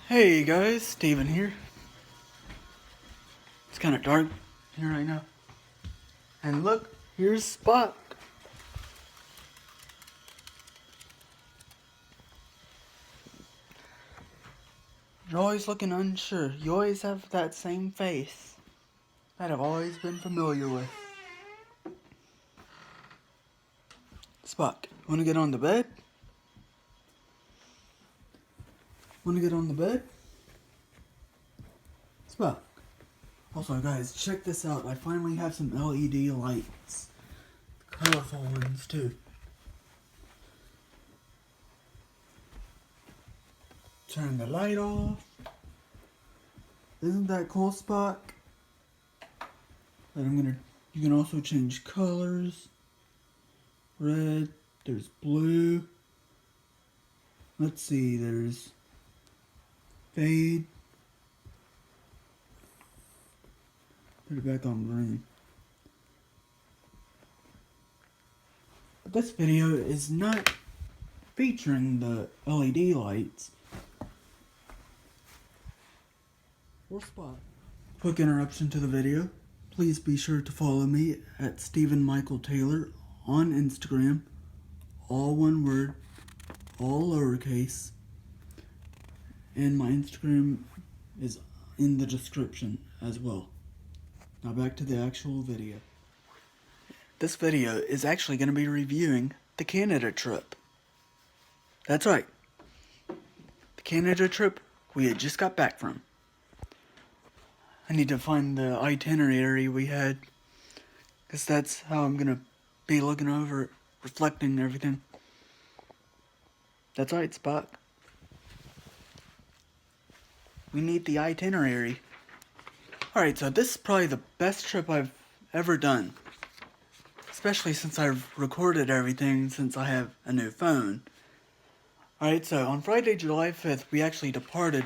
Hey guys, Steven here. It's kind of dark here right now. And look, here's Spock. You're always looking unsure. You always have that same face that I've always been familiar with. Spock, wanna get on the bed? Wanna get on the bed? Spock. Also guys, check this out. I finally have some LED lights. Colorful ones too. Turn the light off. Isn't that cool, Spock? And you can also change colors. Red, there's blue. Let's see, there's fade. Put it back on green. But this video is not featuring the LED lights. Or Spot. Quick interruption to the video. Please be sure to follow me at Stephen Michael Taylor on Instagram. All one word, all lowercase. And my Instagram is in the description as well. Now back to the actual video. This video is actually going to be reviewing the Canada trip. That's right. The Canada trip we had just got back from. I need to find the itinerary we had, because that's how I'm going to be looking over it, reflecting everything. That's right, Spock. We need the itinerary. Alright, so this is probably the best trip I've ever done. Especially since I've recorded everything since I have a new phone. Alright, so on Friday, July 5th, we actually departed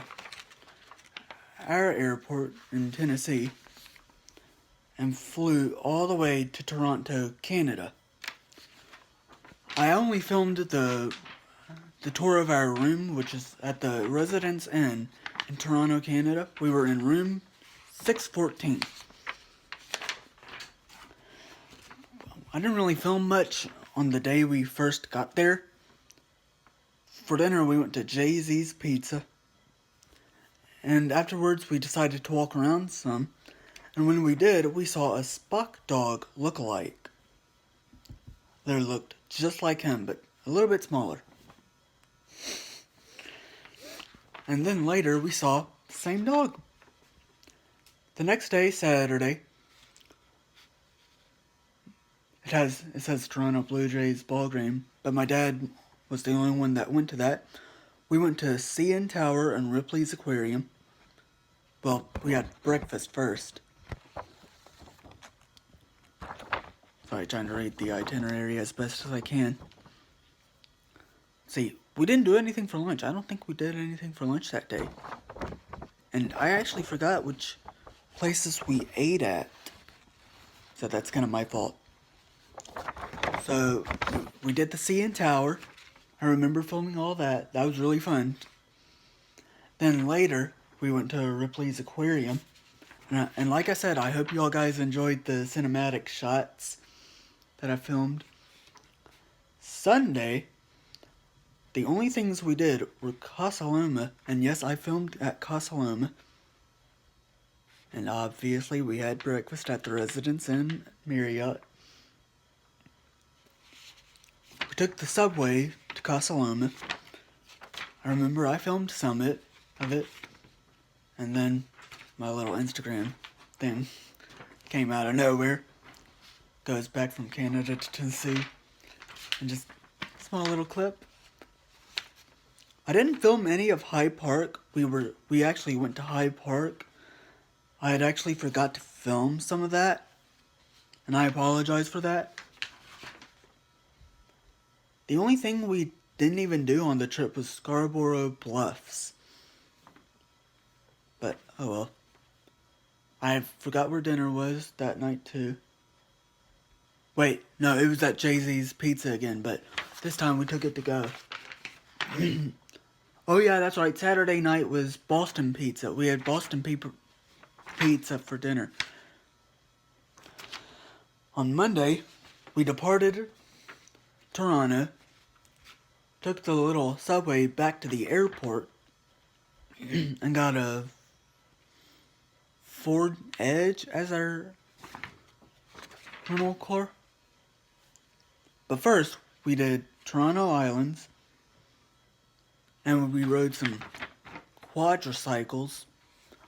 our airport in Tennessee and flew all the way to Toronto, Canada. I only filmed the tour of our room, which is at the Residence Inn in Toronto, Canada. We were in room 614. I didn't really film much on the day we first got there. For dinner, we went to Jay-Z's Pizza. And afterwards, we decided to walk around some. And when we did, we saw a Spock dog look-alike. They looked just like him, but a little bit smaller. And then later, we saw the same dog. The next day, Saturday, it says Toronto Blue Jays ball game, but my dad was the only one that went to that. We went to CN Tower and Ripley's Aquarium. Well, we had breakfast first. Sorry, trying to read the itinerary as best as I can. See, we didn't do anything for lunch. I don't think we did anything for lunch that day. And I actually forgot which places we ate at. So that's kind of my fault. So, we did the CN Tower. I remember filming all that. That was really fun. Then later, we went to Ripley's Aquarium. And like I said, I hope you all guys enjoyed the cinematic shots that I filmed. Sunday, the only things we did were Casa Loma. And yes, I filmed at Casa Loma. And obviously, we had breakfast at the Residence Inn Marriott. We took the subway to Casa Loma. I remember I filmed some of it. And then my little Instagram thing came out of nowhere. Goes back from Canada to Tennessee. And just a small little clip. I didn't film any of Hyde Park. We actually went to Hyde Park. I had actually forgot to film some of that. And I apologize for that. The only thing we didn't even do on the trip was Scarborough Bluffs. But, oh well. I forgot where dinner was that night too. Wait, no, it was at Jay-Z's Pizza again, but this time we took it to go. Oh yeah, that's right. Saturday night was Boston pizza. We had pizza for dinner. On Monday, we departed Toronto, took the little subway back to the airport, and got a Ford Edge as our rental car. But first, we did Toronto Islands, and we rode some quadricycles.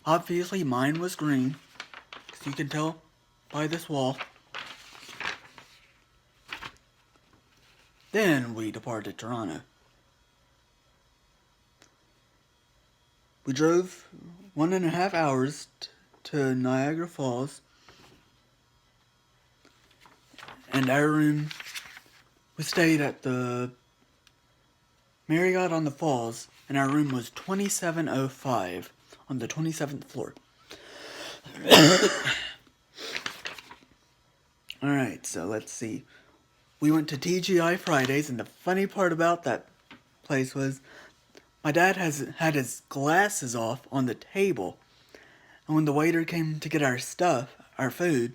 Obviously, mine was green, because you can tell by this wall. Then we departed Toronto. We drove 1.5 hours to Niagara Falls, and our room, we stayed at the Marriott on the Falls, and our room was 2705 on the 27th floor. Alright, so let's see. We went to TGI Fridays, and the funny part about that place was my dad had his glasses off on the table, and when the waiter came to get our stuff, our food,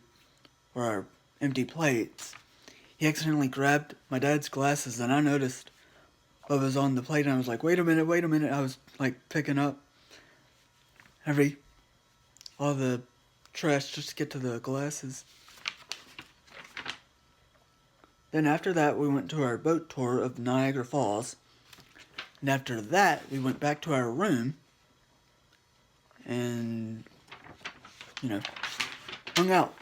or our empty plates, he accidentally grabbed my dad's glasses, and I noticed what was on the plate, and I was like, wait a minute. I was like picking up all the trash just to get to the glasses. Then after that, we went to our boat tour of Niagara Falls. And after that, we went back to our room and, hung out.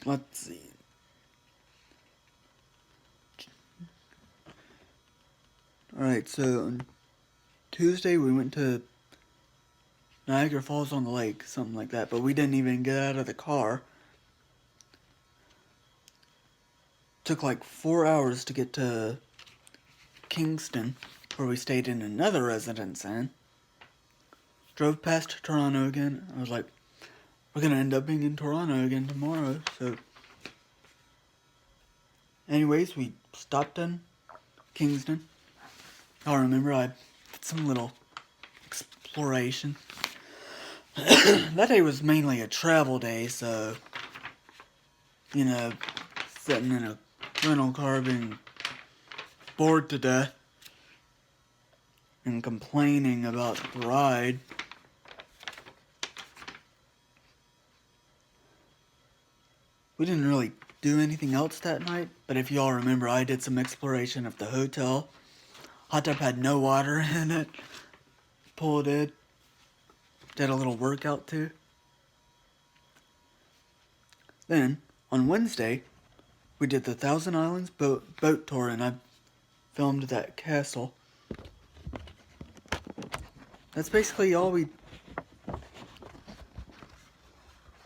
Let's see. Alright, so on Tuesday we went to Niagara Falls on the Lake, something like that, but we didn't even get out of the car. Took like 4 hours to get to Kingston, where we stayed in another Residence Inn. Drove past Toronto again. I was like, we're gonna end up being in Toronto again tomorrow, so... Anyways, we stopped in Kingston. I remember I did some little exploration. That day was mainly a travel day, so... sitting in a rental car being bored to death and complaining about the ride. We didn't really do anything else that night, but if y'all remember, I did some exploration of the hotel. Hot tub had no water in it. Pool did a little workout too. Then, on Wednesday, we did the Thousand Islands boat tour, and I filmed that castle. That's basically all we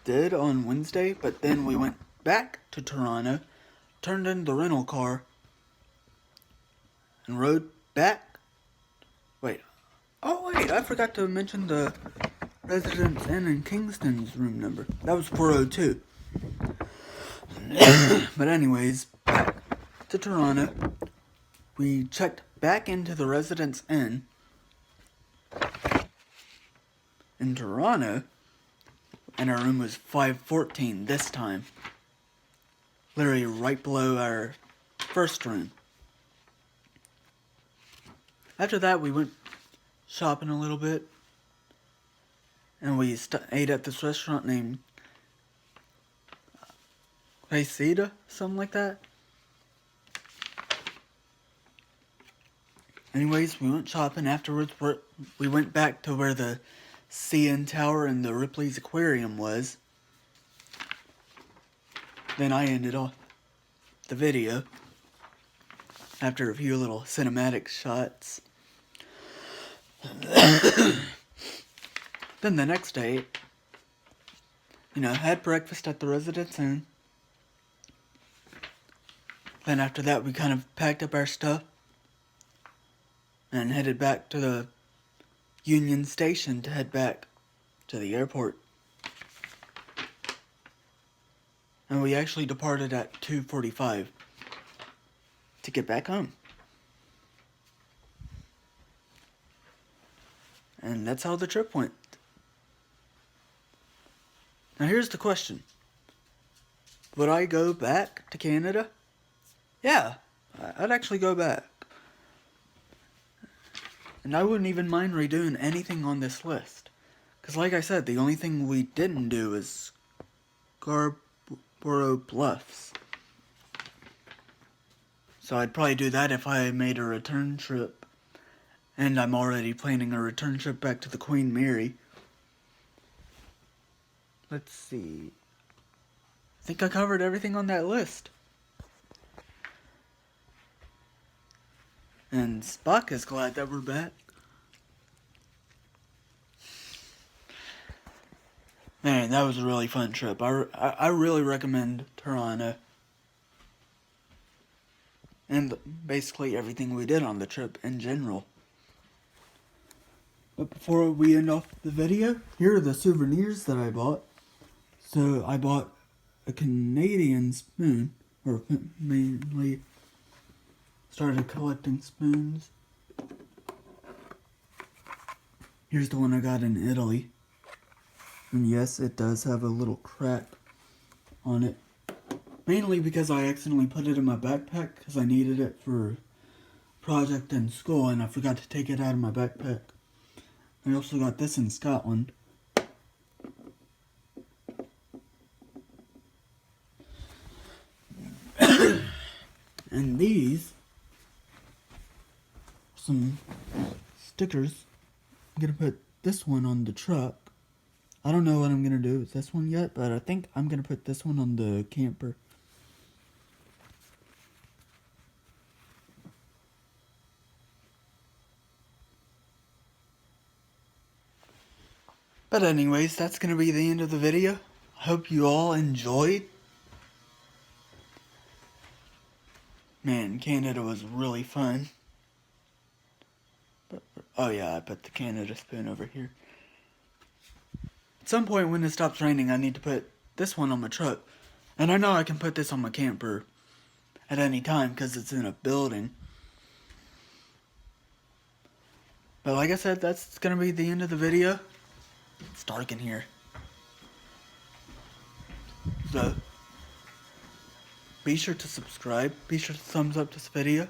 did on Wednesday, but then we went back to Toronto, turned in the rental car, and rode back. Wait, I forgot to mention the Residence Inn in Kingston's room number. That was 402. But anyways, back to Toronto. We checked back into the Residence Inn in Toronto, and our room was 514 this time. Literally right below our first room. After that, we went shopping a little bit, and we ate at this restaurant named Reseda, something like that. Anyways, we went shopping. Afterwards, we went back to where the CN Tower and the Ripley's Aquarium was. Then I ended off the video after a few little cinematic shots. Then the next day, had breakfast at the Residence Inn. Then after that, we kind of packed up our stuff and headed back to the Union Station to head back to the airport. And we actually departed at 2:45 to get back home. And that's how the trip went. Now here's the question. Would I go back to Canada? Yeah, I'd actually go back. And I wouldn't even mind redoing anything on this list. Because like I said, the only thing we didn't do is Scarborough Bluffs. So I'd probably do that if I made a return trip. And I'm already planning a return trip back to the Queen Mary. Let's see. I think I covered everything on that list. And Spock is glad that we're back. Man, that was a really fun trip. I really recommend Toronto. And basically everything we did on the trip in general. But before we end off the video, here are the souvenirs that I bought. So I bought a Canadian spoon, or mainly started collecting spoons. Here's the one I got in Italy. And yes, it does have a little crack on it. Mainly because I accidentally put it in my backpack because I needed it for a project in school and I forgot to take it out of my backpack. I also got this in Scotland. And these are some stickers. I'm gonna put this one on the truck. I don't know what I'm gonna do with this one yet, but I think I'm gonna put this one on the camper. But anyways, that's gonna be the end of the video. I hope you all enjoyed. Man, Canada was really fun. But, oh yeah, I put the Canada spoon over here. At some point when it stops raining, I need to put this one on my truck. And I know I can put this on my camper at any time because it's in a building. But like I said, that's going to be the end of the video. It's dark in here. So, be sure to subscribe. Be sure to thumbs up this video.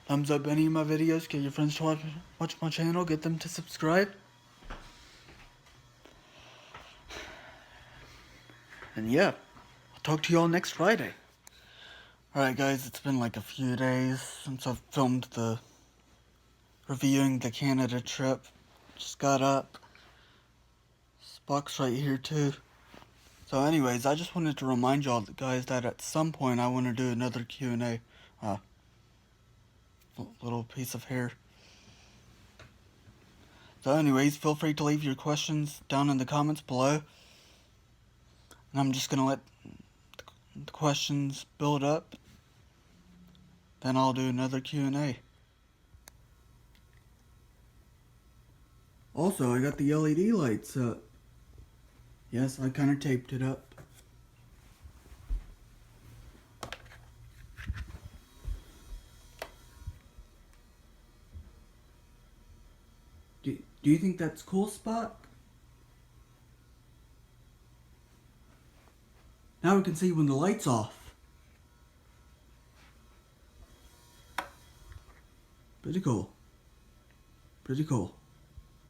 Thumbs up any of my videos. Get your friends to watch my channel. Get them to subscribe. And yeah, I'll talk to you all next Friday. Alright guys, it's been like a few days since I've filmed the reviewing the Canada trip. Just got up. Spock's right here too. So anyways, I just wanted to remind y'all guys that at some point I want to do another Q&A. Little piece of hair. So anyways, feel free to leave your questions down in the comments below. And I'm just going to let the questions build up. Then I'll do another Q&A. Also, I got the LED lights up. Yes, I kind of taped it up. Do you think that's cool, Spock? Now we can see when the light's off. Pretty cool. Pretty cool.